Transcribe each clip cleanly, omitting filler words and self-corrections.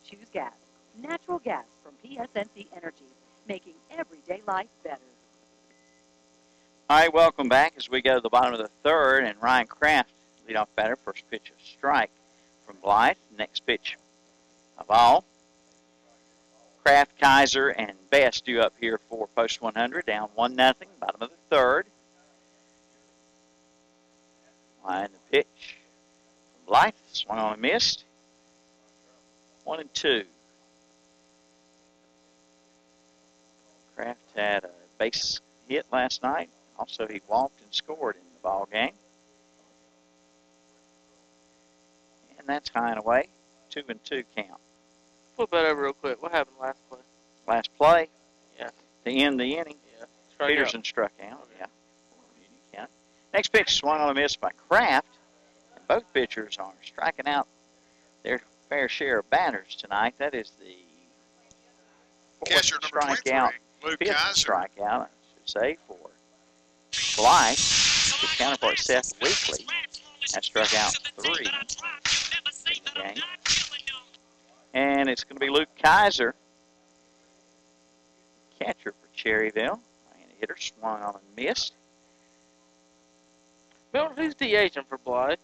Choose gas. Natural gas from PSNC Energy, making everyday life better. All right, welcome back as we go to the bottom of the third, and Ryan Kraft, leadoff batter, first pitch of strike from Blythe. Next pitch of all. Kraft, Kaiser, and Best due up here for post 100, down 1-0, bottom of the third. Line the pitch from Blythe, swung on and missed. 1-2. Kraft had a base hit last night. Also, he walked and scored in the ball game. And that's high and away. 2-2 count. Flip that over real quick. What happened last play? Last play? Yeah. To end the inning. Yeah. Peterson struck out. Yeah. Count. Next pitch swung on a miss by Kraft. And both pitchers are striking out their fair share of batters tonight. That is the fourth strikeout, fifth strikeout, I should say, for Blythe. His counterpart Seth Weekly has struck out 3 in the game. And it's going to be Luke Kaiser, catcher for Cherryville. And a hitter swung on and missed. Bill, who's the agent for Blythe?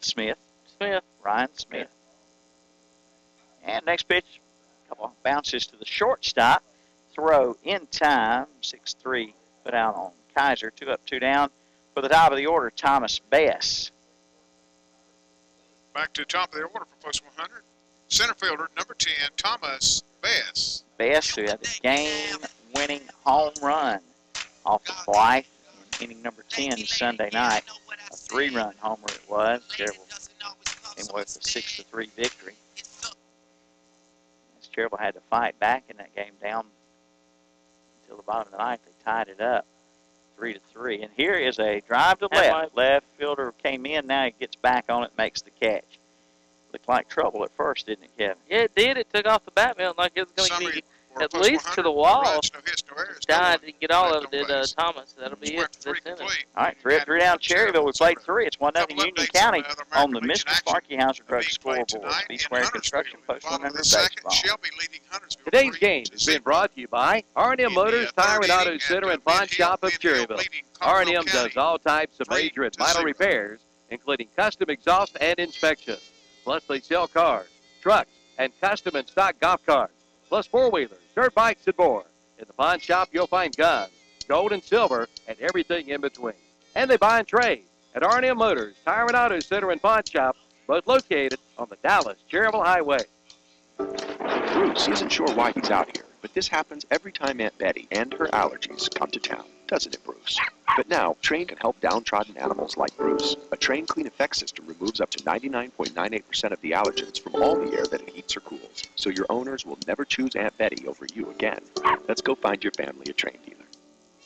Smith. Smith. Ryan Smith. And next pitch, a couple of bounces to the shortstop. Throw in time, 6-3, put out on Kaiser. 2 up, 2 down. For the top of the order, Thomas Bess. Back to the top of the order for post 100. Center fielder, number 10, Thomas Bess. Bess, who had the game-winning home run off of Blythe in inning number 10 Sunday night. A 3-run homer it was. Cherryville came away with a 6-3 victory. As Cherryville had to fight back in that game down until the bottom of the ninth. They tied it up 3-3. And here is a drive to left. Left fielder came in. Now he gets back on it, makes the catch. Looked like trouble at first, didn't it, Kevin? Yeah, it did. It took off the bat man like it was going to be at least to the wall. Died to get all of it, Thomas. That'll be it for this inning. All right, 3 up, 3 down. Cherryville, we played 3. It's 1-0 Union County on the Mr. Sparky Hauser Drug scoreboard. B-Square Construction, post 100 baseball. Today's game has been brought to you by R&M Motors, Tire and Auto Center and Pawn Shop of Cherryville. R&M does all types of major and minor repairs, including custom exhaust and inspection. Plus, they sell cars, trucks, and custom and stock golf carts, plus four-wheelers, dirt bikes, and more. In the pawn shop, you'll find guns, gold and silver, and everything in between. And they buy and trade at R&M Motors, Tire and Auto Center and Pawn Shop, both located on the Dallas-Cherryville Highway. Bruce isn't sure why he's out here, but this happens every time Aunt Betty and her allergies come to town. Doesn't it, Bruce? But now, Train can help downtrodden animals like Bruce. A Train Clean Effect system removes up to 99.98% of the allergens from all the air that it heats or cools, so your owners will never choose Aunt Betty over you again. Let's go find your family a Train dealer.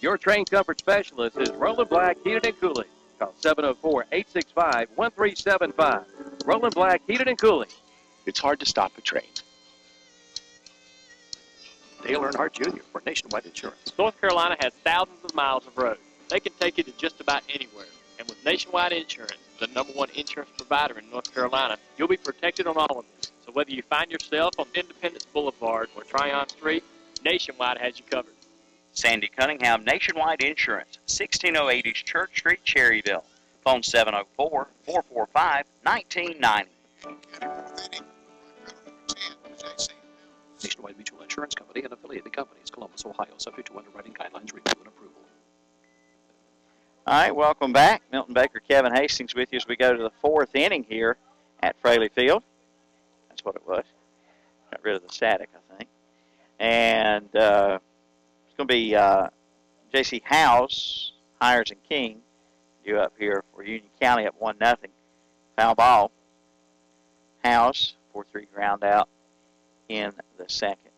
Your Train Comfort Specialist is Roland Black Heated and Cooling. Call 704-865-1375. Roland Black Heated and Cooling. It's hard to stop a train. Dale Earnhardt Jr. for Nationwide Insurance. North Carolina has thousands of miles of road. They can take you to just about anywhere. And with Nationwide Insurance, the #1 insurance provider in North Carolina, you'll be protected on all of this. So whether you find yourself on Independence Boulevard or Tryon Street, Nationwide has you covered. Sandy Cunningham, Nationwide Insurance, 1608 East Church Street, Cherryville. Phone 704-445-1990. Nationwide Mutual Insurance Company and affiliated companies, Columbus, Ohio, subject to underwriting guidelines, review, and approval. All right, welcome back. Milton Baker, Kevin Hastings with you as we go to the 4th inning here at Fraley Field. That's what it was. Got rid of the static, I think. And it's going to be J.C. Howes, Hires and King, due up here for Union County up 1-0. Foul ball. Howes, 4-3 ground out in the second.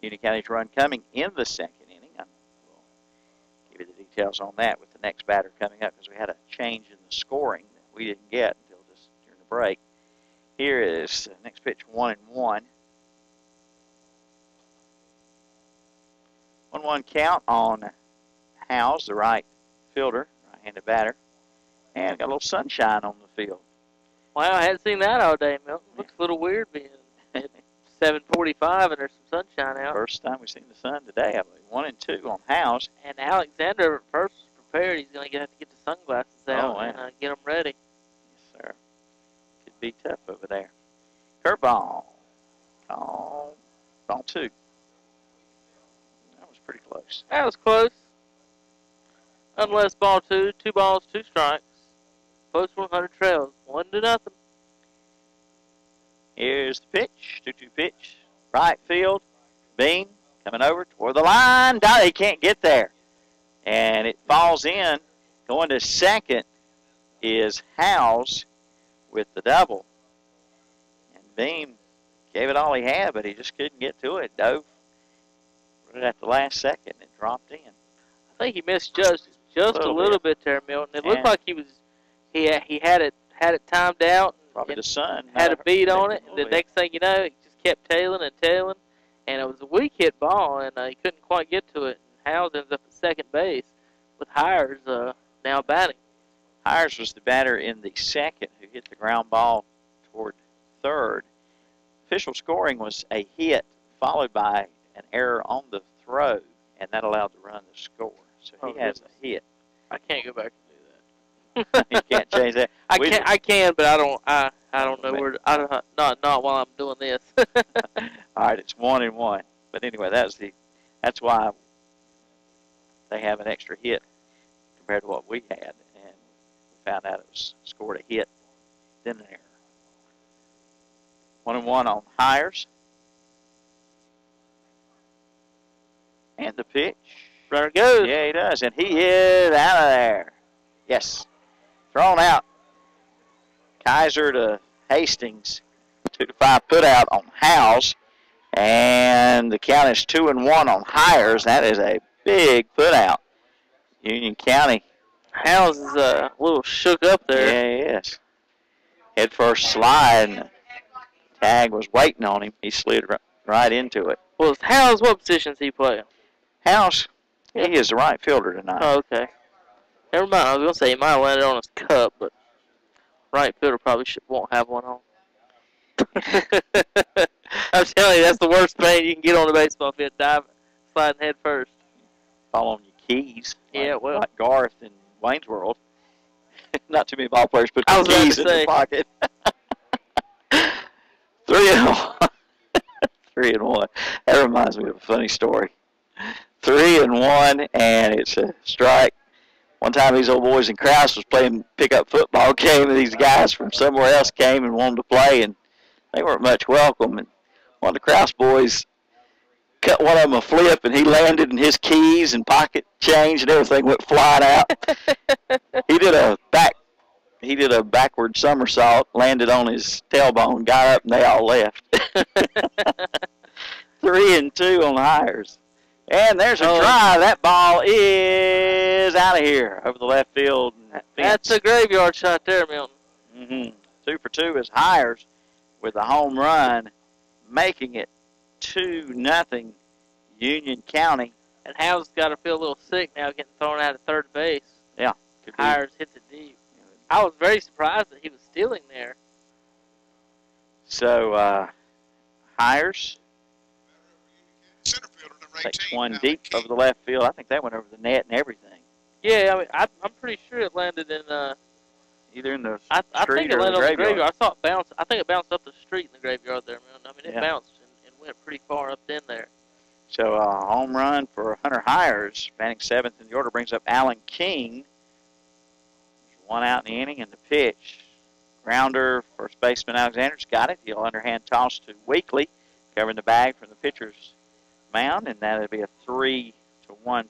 Union County's run coming in the second inning. I will give you the details on that with the next batter coming up because we had a change in the scoring that we didn't get until just during the break. Here is the next pitch, 1-1. 1-1 count on Howes, the right fielder, right-handed batter. And got a little sunshine on the field. Wow, I hadn't seen that all day, Milton. Looks a little weird being at 7:45 and there's some sunshine out. First time we've seen the sun today, I believe. 1 and 2 on House. And Alexander at first was prepared. He's going to have to get the sunglasses out Oh, and get them ready. Yes, sir. Could be tough over there. Curveball. Ball 2. That was pretty close. That was close. Unless ball 2, 2 balls, 2 strikes. Close 100 trails, 1-0. Here's the pitch. 2-2 pitch. Right field. Bean coming over toward the line. He can't get there. And it falls in. Going to second is Howes with the double. And Beam gave it all he had, but he just couldn't get to it. Dove right at the last second and dropped in. I think he misjudged just a little bit there, Milton. It looked like he had it timed out. Probably the sun had a beat on it, and the next thing you know, it just kept tailing and tailing, and it was a weak hit ball, and he couldn't quite get to it. And Howes ends up at second base with Hires now batting. Hires was the batter in the second who hit the ground ball toward third. Official scoring was a hit followed by an error on the throw, and that allowed the run to score. So he has a hit. I can't go back and do that. You can't change that. I can, but I don't know where. Not while I'm doing this. All right, it's 1-1. But anyway, that's why they have an extra hit compared to what we had, and we found out it was scored a hit, then an error. 1-1 on Hires. And the pitch. Runner goes. Yeah, he does, and he is out of there. Yes. Thrown out. Kaiser to Hastings. 2-5 put out on Howes. And the count is 2-1 on Hires. That is a big put out. Union County. Howes is a little shook up there. Yeah, he is. Head first slide, and the tag was waiting on him. He slid right into it. Well, Howes, what position is he playing? Howes, he is the right fielder tonight. Oh, okay. Never mind. I was going to say he might have landed on his cup, but right fielder probably won't have one on. I'm telling you, that's the worst pain you can get on a baseball field, sliding head first. Fall on your keys. Yeah, well. Like Garth in Wayne's World. Not too many ball players put their keys in their pocket. 3-1. 3-1. That reminds me of a funny story. 3-1, and it's a strike. One time these old boys in Krause was playing pickup football game, and these guys from somewhere else came and wanted to play, and they weren't much welcome. And one of the Krause boys cut one of them a flip, and he landed, and his keys and pocket change and everything went flying out. He did a backward somersault, landed on his tailbone, got up, and they all left. 3-2 on Hires. And there's a try. That ball is out of here over the left field. That's a graveyard shot there, Milton. 2 for 2 is Hires with a home run, making it 2-0 Union County. And Howes got to feel a little sick now, getting thrown out at third base. Yeah. Hires hits it deep. I was very surprised that he was stealing there. So, Hires Center fielder, number 18, takes one deep over the left field. I think that went over the net and everything. Yeah, I mean, I'm pretty sure it landed in either in the I think street it or landed the on the graveyard. graveyard. I thought it bounced. I think it bounced up the street in the graveyard there, man. I mean, it Yeah. bounced and went pretty far up in there. So a home run for Hunter Hires, batting 7th in the order, brings up Alan King. There's one out in the inning, and the pitch. Grounder, first baseman Alexander's got it. He'll underhand toss to Weekly, covering the bag from the pitcher's mound, and that'll be a 3-1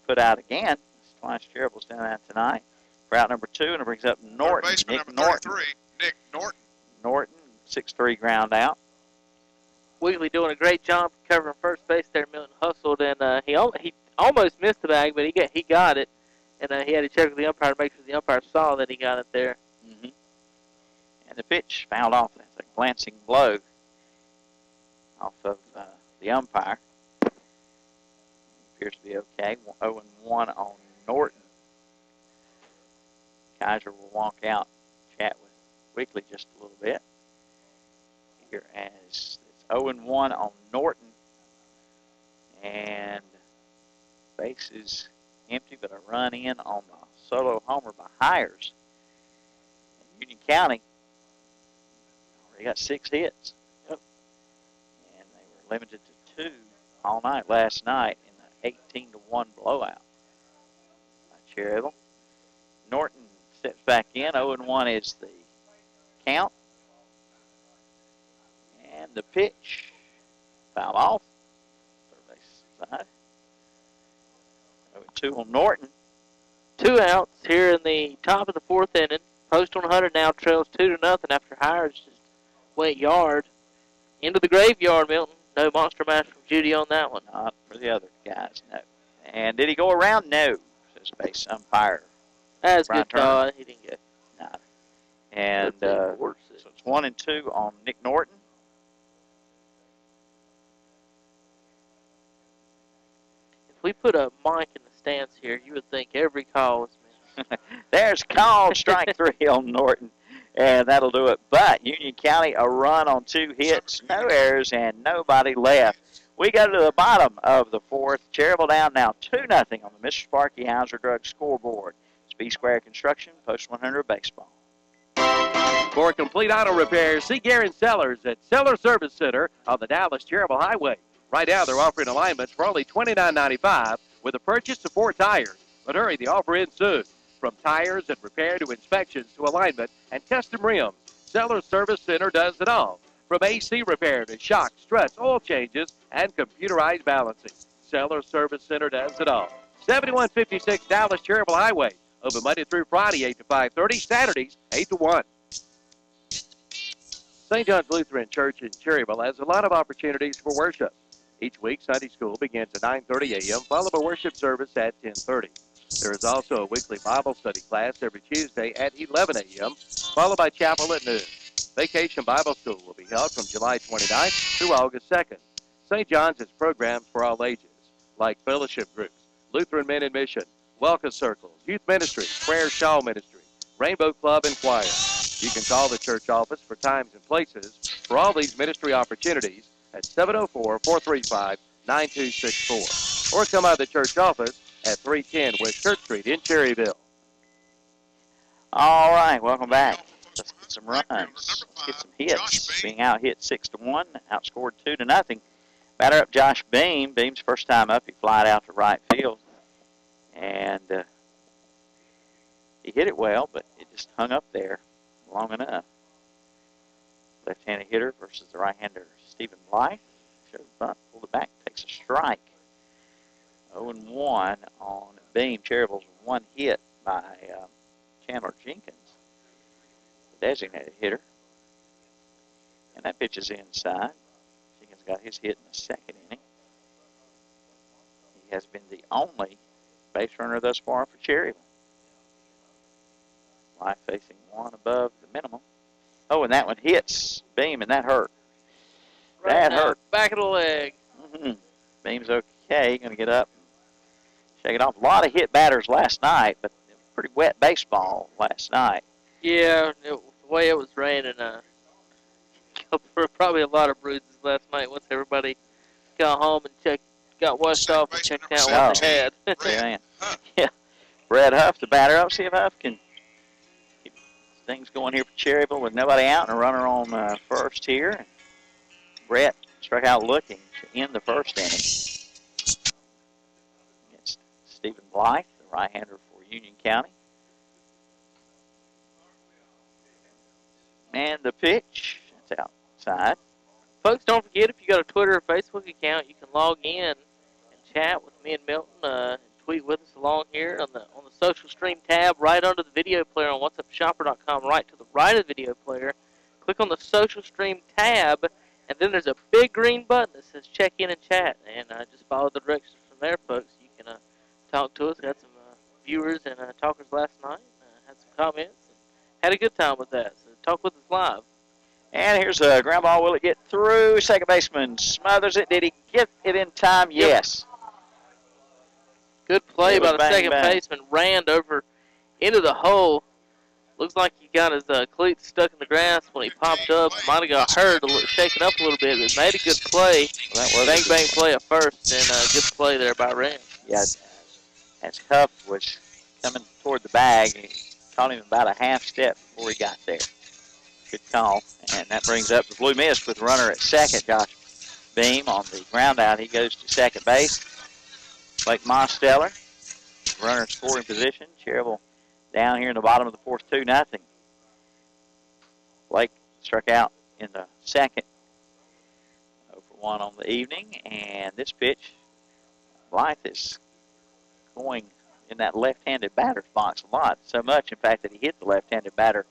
put out again. It's twice Cherryville's done that tonight. For out number 2, and it brings up Norton. Baseman Nick number Norton. 33, Nick Norton. Norton, 6-3 ground out. Weekly doing a great job covering first base there. Milton hustled, and he almost missed the bag, but he got it, and he had to check with the umpire to make sure the umpire saw that he got it there. And the pitch fouled off. That's a glancing blow off of the umpire. Appears to be okay. 0-1 on Norton. Kaiser will walk out, chat with Weekly just a little bit. Here as it's 0-1 on Norton. And base is empty, but a run in on the solo homer by Hires. And Union County already got 6 hits. Yep. And they were limited to 2 all night last night in the 18-1 blowout by Cherryville. Norton steps back in. 0-1 is the count. And the pitch. Foul off. Third base side. 0-2 on Norton. 2 outs here in the top of the 4th inning. Post on 100 now trails 2-0 after Hires just went yard. Into the graveyard, Milton. No monster mash from Judy on that one. Not for the other guys, no. And did he go around? No, says base umpire. That's good call. He didn't go. No. And so it's 1-2 on Nick Norton. If we put a mic in the stands here, you would think every call was missed. There's called strike 3 on Norton, and that'll do it. But Union County, a run on 2 hits, no errors, and nobody left. We go to the bottom of the 4th. Cherryville down now 2-0 on the Mr. Sparky Hauser Drug scoreboard. It's B-Square Construction, Post 100 Baseball. For complete auto repairs, see Garen Sellers at Seller Service Center on the Dallas-Cherryville Highway. Right now, they're offering alignments for only $29.95 with a purchase of 4 tires. But hurry, the offer ends soon. From tires and repair to inspections to alignment and custom rims, Seller Service Center does it all. From AC repair to shock, struts, oil changes, and computerized balancing, Seller Service Center does it all. 7156 Dallas-Cherryville Highway. Open Monday through Friday, 8 to 5:30, Saturdays, 8 to 1. St. John's Lutheran Church in Cherryville has a lot of opportunities for worship. Each week, Sunday school begins at 9:30 a.m., followed by worship service at 10:30. There is also a weekly Bible study class every Tuesday at 11 a.m., followed by chapel at noon. Vacation Bible School will be held from July 29th through August 2nd. St. John's has programs for all ages, like fellowship groups, Lutheran Men in Mission, Welcome Circles, Youth Ministry, Prayer Shawl Ministry, Rainbow Club, and Choir. You can call the church office for times and places for all these ministry opportunities at 704-435-9264, or come out of the church office at 310 West Church Street in Cherryville. All right, welcome back. Let's get some runs. Let's get some hits. Being out hit 6-1, outscored 2-0. Batter up Josh Beam. Beam's first time up, he flied out to right field. And he hit it well, but it just hung up there long enough. Left-handed hitter versus the right-hander Stephen Blythe. Shows the bunt, pulled it back, takes a strike. 0-1 on Beam. Cherryville's one hit by Chandler Jenkins, the designated hitter. And that pitch is inside. Jenkins got his hit in the 2nd inning. He has been the only base runner thus far for Cherryville. Blythe facing one above the minimum. Oh, and that one hits Beam, and that hurt. Right that now, hurt. Back of the leg. Beam's okay. Going to get up and shake it off. A lot of hit batters last night, but pretty wet baseball last night. Yeah, the way it was raining, probably a lot of bruises last night once everybody got home and got washed off and checked out what they had. Yeah. Brett Huff, the batter up. See if Huff can keep things going here for Cherryville with nobody out and a runner on first here. Brett struck out looking to end the 1st inning against Stephen Blythe, the right-hander for Union County. And the pitch, it's outside. Folks, don't forget, if you got a Twitter or Facebook account, you can log in and chat with me and Milton and tweet with us along here on the social stream tab right under the video player on whatsupshopper.com, right to the right of the video player. Click on the social stream tab, and then there's a big green button that says check in and chat. And just follow the directions from there, folks. You can talk to us. Got some viewers and talkers last night. Had some comments. And had a good time with that. So talk with us live. And here's a ground ball. Will it get through? Second baseman smothers it. Did he get it in time? Yes. Good play by the second baseman. Ran over into the hole. Looks like he got his cleats stuck in the grass when he popped up. Might have got hurt, shaken up a little bit, but made a good play. Well, that was bang bang play at first, and good play there by Ram. Yeah, as Huff was coming toward the bag, he caught him about a half step before he got there. Good call, and that brings up the Blue Mist with the runner at second, Josh Beam. On the ground out, he goes to second base. Blake Mosteller, runner in scoring position. Cherryville down here in the bottom of the fourth, 2-0. Blake struck out in the second. 0-for-1 on the evening, and this pitch, Blythe is going in that left-handed batter's box a lot. So much, in fact, that he hit the left-handed batter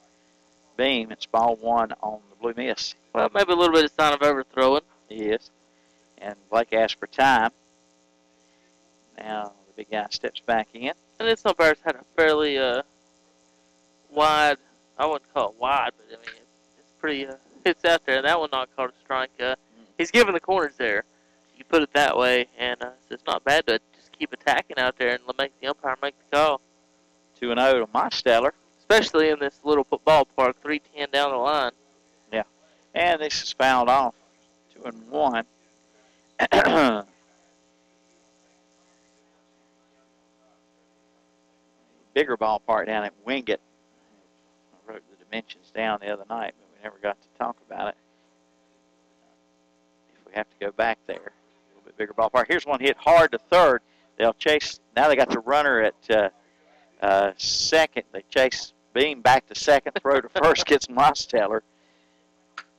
Beam. It's ball one on the Blue Mist. Well, maybe a little bit of sign of overthrowing. He is. And Blake asked for time. Now the big guy steps back in. And this umpire's had a fairly wide, I wouldn't call it wide, but I mean, it's pretty, it's out there. That one not called a strike. He's given the corners there. You put it that way, and so it's not bad to just keep attacking out there and make the umpire make the call. 2-0 to Mosteller. Especially in this little ballpark, 310 down the line. Yeah. And this is fouled off. 2-1. Bigger ballpark down at Wingate. I wrote the dimensions down the other night, but we never got to talk about it. If we have to go back there, a little bit bigger ballpark. Here's one hit hard to third. They'll chase. Now they got the runner at second. They chase Beam back to second. Throw to first gets Mosteller.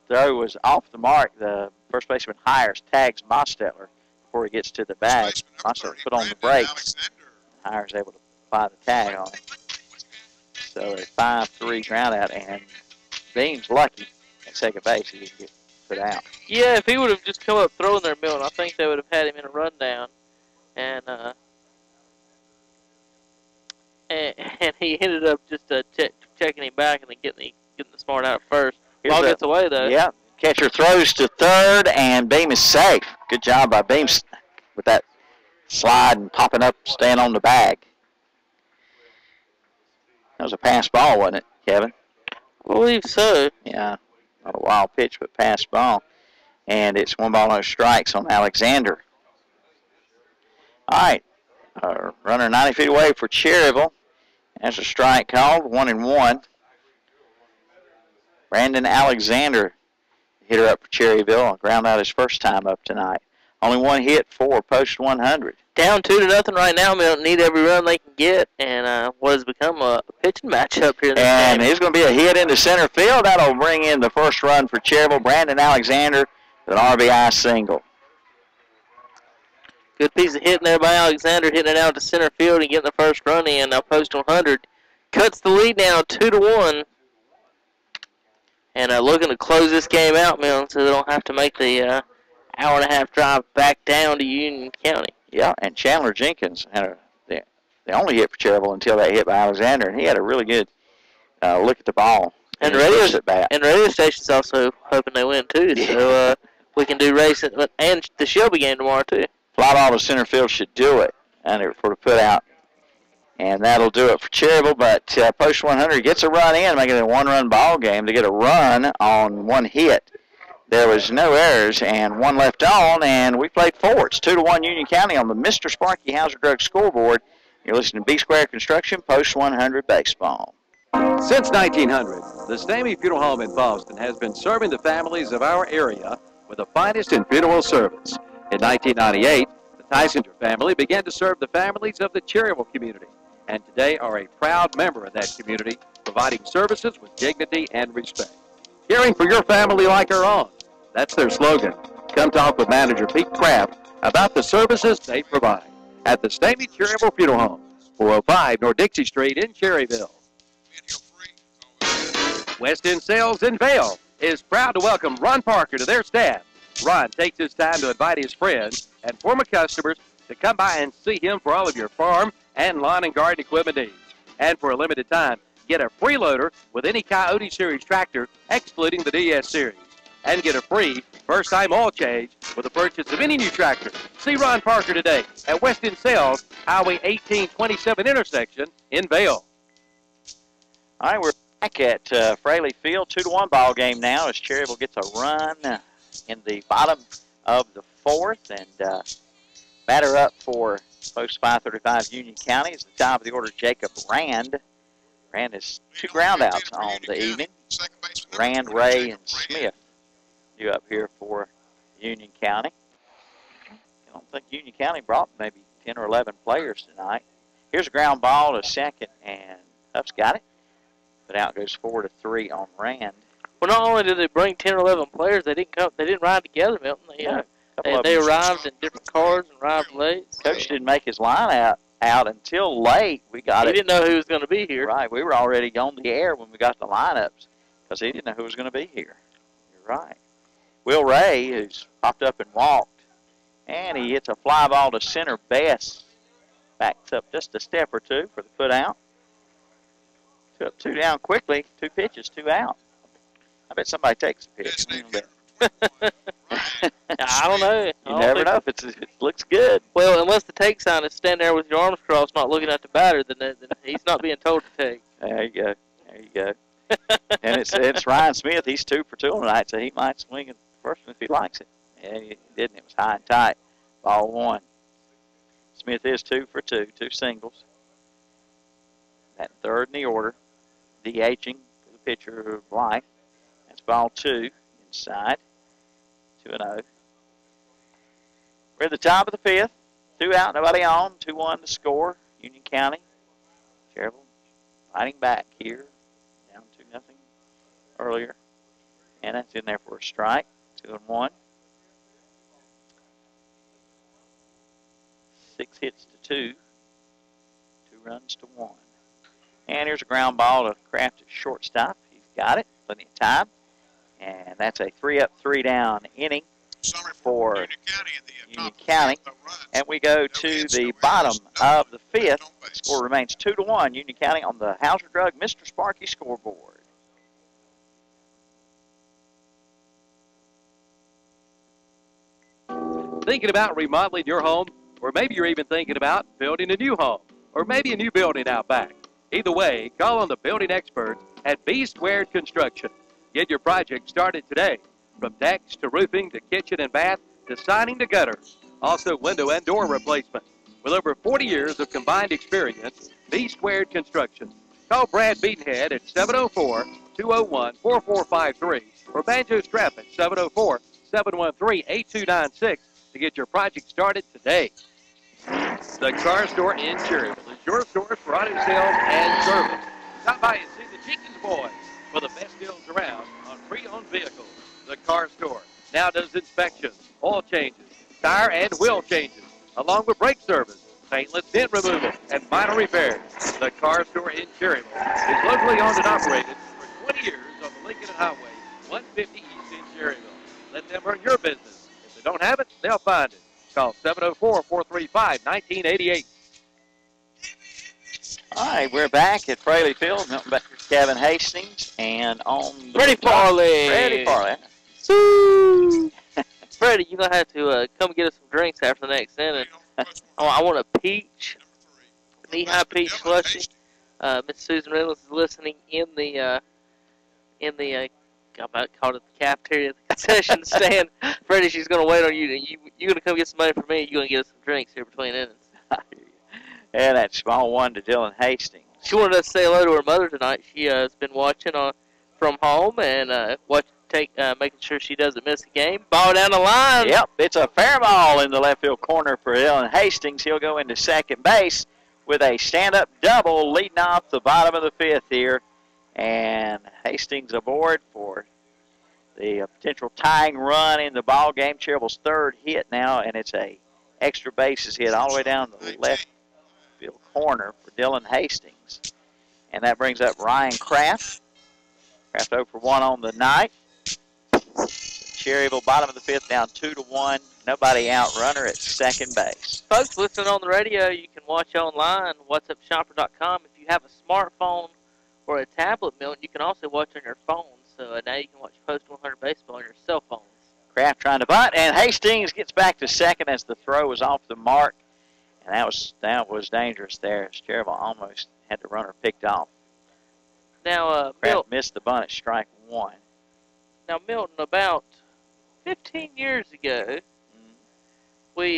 Throw was off the mark. The first baseman Hires tags Mosteller before he gets to the bag. Mosteller put on the brakes. Hires able to apply the tag on him. So a 5-3 ground out, and Beam's lucky at second base. He didn't get put out. Yeah, if he would have just come up throwing their mill, I think they would have had him in a rundown. And he ended up just checking him back and then getting the smart out first. Ball gets away, though. Yeah, catcher throws to third, and Beam is safe. Good job by Beam with that slide and popping up, staying on the bag. That was a pass ball, wasn't it, Kevin? I believe so. Yeah, not a wild pitch, but pass ball. And it's 1 no strikes on Alexander. All right, runner 90 feet away for Cherryville. That's a strike called, 1-1. Brandon Alexander, hitter up for Cherryville, ground out his first time up tonight. Only one hit, 4, post 100. Down 2-0 right now. They don't need every run they can get, and what has become a pitching matchup here in this game. And there's going to be a hit into center field. That'll bring in the first run for Cherryville. Brandon Alexander with an RBI single. Good piece of hitting there by Alexander, hitting it out to center field and getting the first run in. Now post 100. Cuts the lead now 2-1. And looking to close this game out, Milton, so they don't have to make the hour-and-a-half drive back down to Union County. Yeah, and Chandler Jenkins had the only hit for Cherryville until that hit by Alexander, and he had a really good look at the ball. And radio station's also hoping they win, too. Yeah. So we can do racing and the Shelby game tomorrow, too. Fly ball to center field should do it for the put out. And that'll do it for Cherryville, but post 100 gets a run in, making it a one-run ball game to get a run on one hit. There was no errors and one left on, and we played 4. It's 2-1 Union County on the Mr. Sparky Hauser Drug scoreboard. You're listening to B-Square Construction, post 100 baseball. Since 1900, the Stamey Funeral Home in Boston has been serving the families of our area with the finest in funeral service. In 1998, the Tysinger family began to serve the families of the Cherryville community, and today are a proud member of that community, providing services with dignity and respect. Caring for your family like our own. That's their slogan. Come talk with manager Pete Kraft about the services they provide at the Stamey Cherryville Funeral Home, 405 North Dixie Street in Cherryville. West End Sales in Vail is proud to welcome Ron Parker to their staff. Ron takes his time to invite his friends and former customers to come by and see him for all of your farm and lawn and garden equipment needs. And for a limited time, get a free loader with any Coyote Series tractor, excluding the DS Series. And get a free first-time oil change with the purchase of any new tractor. See Ron Parker today at West End Sales, Highway 1827 intersection in Vail. All right, we're Back at Fraley Field, 2-1 ball game now as Cherryville gets a run in the bottom of the fourth, and batter up for post 535 Union County is the top of the order, Jacob Rand. Rand has 2 groundouts on the evening. Rand, Ray, and Smith due up here for Union County. I don't think Union County brought maybe 10 or 11 players tonight. Here's a ground ball to second, and Huff's got it. But out goes 4-3 on Rand. Well, not only did they bring 10 or 11 players, they didn't come. They didn't ride together, Milton. They arrived in different cars and arrived late. Coach didn't make his line out until late. We got He didn't know who was going to be here. Right. We were already on the air when we got the lineups because he didn't know who was going to be here. You're right. Will Ray, who's popped up and walked, and he hits a fly ball to center. Bess backs up just a step or two for the put out. 2 up, 2 down quickly. 2 pitches, 2 out. I bet somebody takes a pitch. I don't know. You never know if it looks good. Well, unless the take sign is standing there with your arms crossed, not looking at the batter, then he's not being told to take. There you go. There you go. And it's Ryan Smith. He's 2 for 2 tonight, so he might swing at the first one if he likes it. And he didn't. It was high and tight. Ball 1. Smith is 2 for 2, 2 singles. That third in the order. DHing for the pitcher, Blythe. That's ball 2 inside. 2-0. We're at the top of the 5th. 2 out, nobody on. 2-1 to score. Union County. Cherryville fighting back here. Down 2-0 earlier. And that's in there for a strike. 2-1. 6 hits to 2. 2 runs to 1. And here's a ground ball to Kraft at shortstop. He's got it. Plenty of time. And that's a 3 up, 3 down inning for Union County. And we go to the bottom of the 5th. The score remains 2-1. Union County on the Hauser Drug Mr. Sparky scoreboard. Thinking about remodeling your home? Or maybe you're even thinking about building a new home, or maybe a new building out back. Either way, call on the building experts at B Squared Construction. Get your project started today. From decks to roofing to kitchen and bath to siding to gutters. Also window and door replacement. With over 40 years of combined experience, B Squared Construction. Call Brad Beatonhead at 704-201-4453 or Banjo Strap at 704-713-8296 to get your project started today. The Car Store in Cherryville is your source for auto sales and service. Stop by and see the Jenkins boys for the best deals around on pre-owned vehicles. The Car Store now does inspections, oil changes, tire and wheel changes, along with brake service, paintless dent removal, and minor repairs. The Car Store in Cherryville is locally owned and operated for 20 years on the Lincoln Highway, 150 East in Cherryville. Let them earn your business. If they don't have it, they'll find it. Call 704-435-1988. All right, we're back at Fraley Field. Milton Becker, Kevin Hastings, and on the Freddie Farley. Freddie Farley. Freddie, you're going to have to come get us some drinks after the next inning. I want a peach, knee-high peach slushy. Miss Susan Reynolds is listening in the I about called it the cafeteria, the concession stand. Freddie, she's going to wait on you. You're going to come get some money from me. You're going to get us some drinks here between innings. And that small one to Dylan Hastings. She wanted us to say hello to her mother tonight. She has been watching from home and making sure she doesn't miss a game. Ball down the line. Yep, it's a fair ball in the left field corner for Dylan Hastings. He'll go into second base with a stand-up double leading off the bottom of the 5th here. And Hastings aboard for the potential tying run in the ball game. Cherryville's 3rd hit now, and it's a extra bases hit all the way down the left field corner for Dylan Hastings. And that brings up Ryan Kraft. Kraft 0 for 1 on the night. Cherryville, bottom of the 5th, down 2-1. Nobody out. Runner at second base. Folks, listening on the radio, you can watch online, whatsupshopper.com. If you have a smartphone or a tablet, Milton, you can also watch on your phone. So now you can watch Post 100 Baseball on your cell phones. Kraft trying to bunt, and Hastings gets back to second as the throw was off the mark. And that was dangerous there as Cherryville almost had the runner picked off. Now, Kraft missed the bunt at strike 1. Now, Milton, about 15 years ago, would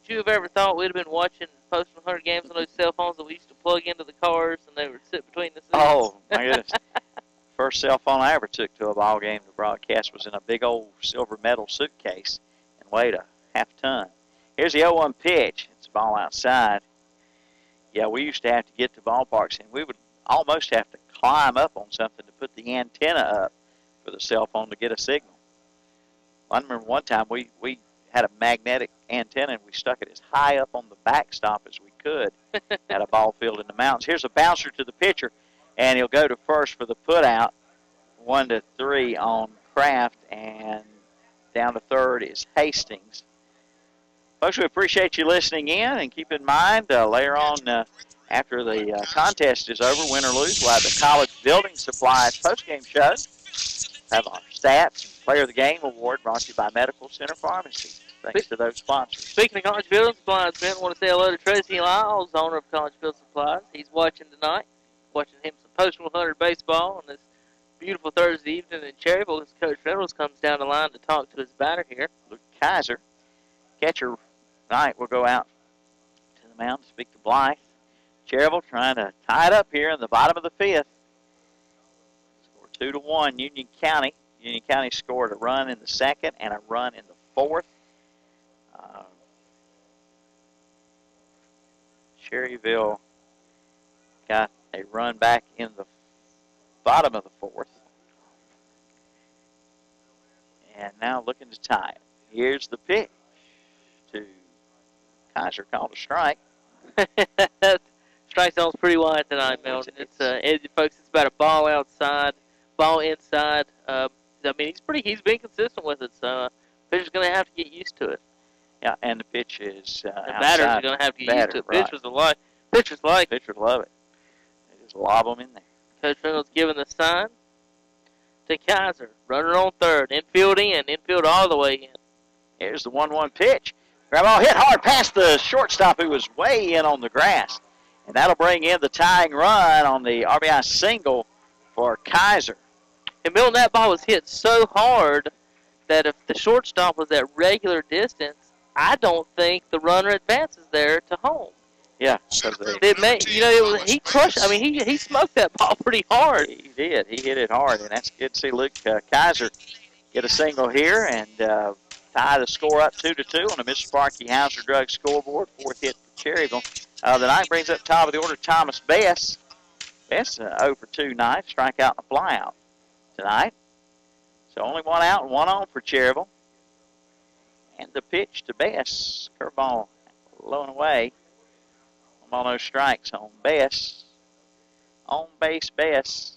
you have ever thought we'd have been watching Post 100 games on those cell phones that we used to plug into the cars and they would sit between the seats? Oh, my goodness. First cell phone I ever took to a ball game to broadcast was in a big old silver metal suitcase and weighed a half ton. Here's the 0-1 pitch. It's a ball outside. Yeah, we used to have to get to ballparks, and we would almost have to climb up on something to put the antenna up for the cell phone to get a signal. I remember one time we had a magnetic antenna, and we stuck it as high up on the backstop as we could at a ball field in the mountains. Here's a bouncer to the pitcher, and he'll go to first for the put-out. 1-3 on Kraft, and down to third is Hastings. Folks, we appreciate you listening in, and keep in mind, later on, after the contest is over, win or lose, we'll have the College Building Supplies postgame show. Have our stats and Player of the Game award brought to you by Medical Center Pharmacy. Thanks to those sponsors. Speaking of College Building Supplies, Ben, I want to say hello to Tracy Lyles, owner of College Building Supplies. He's watching tonight, watching him some Post 100 baseball on this beautiful Thursday evening in Cherryville as Coach Reynolds comes down the line to talk to his batter here. Luke Kaiser, catcher tonight, will go out to the mound to speak to Blythe. Cherryville trying to tie it up here in the bottom of the 5th. Score 2-1, Union County. Union County scored a run in the 2nd and a run in the 4th. Cherryville got a run back in the bottom of the 4th. And now looking to tie it. Here's the pitch to Kaiser, called a strike. Strike zone's pretty wide tonight, Milton. Folks, it's about a ball outside, ball inside. I mean, he's been consistent with it, so pitcher's going to have to get used to it. Yeah, and the pitch is the batters are going to have to get used to it. Right. Pitchers like it. Pitchers love it. They just lob them in there. Coach Reynolds giving the sign to Kaiser. Runner on third. Infield all the way in. Here's the 1-1 pitch. Grab ball hit hard past the shortstop who was way in on the grass. And that'll bring in the tying run on the RBI single for Kaiser. And Milton, that ball was hit so hard that if the shortstop was at regular distance, I don't think the runner advances there to home. Yeah, he crushed. I mean, he smoked that ball pretty hard. He did. He hit it hard, and that's good to see Luke Kaiser get a single here and tie the score up 2-2 on the Mr. Sparky Hauser Drug scoreboard. 4th hit for Cherryville. The ninth brings up top of the order Thomas Bess. Bess 0 for 2 ninth, strikeout and a flyout tonight. So only 1 out and 1 on for Cherryville. And the pitch to Bess, curveball low and away. 1 ball, no strikes on Bess. On base Bess.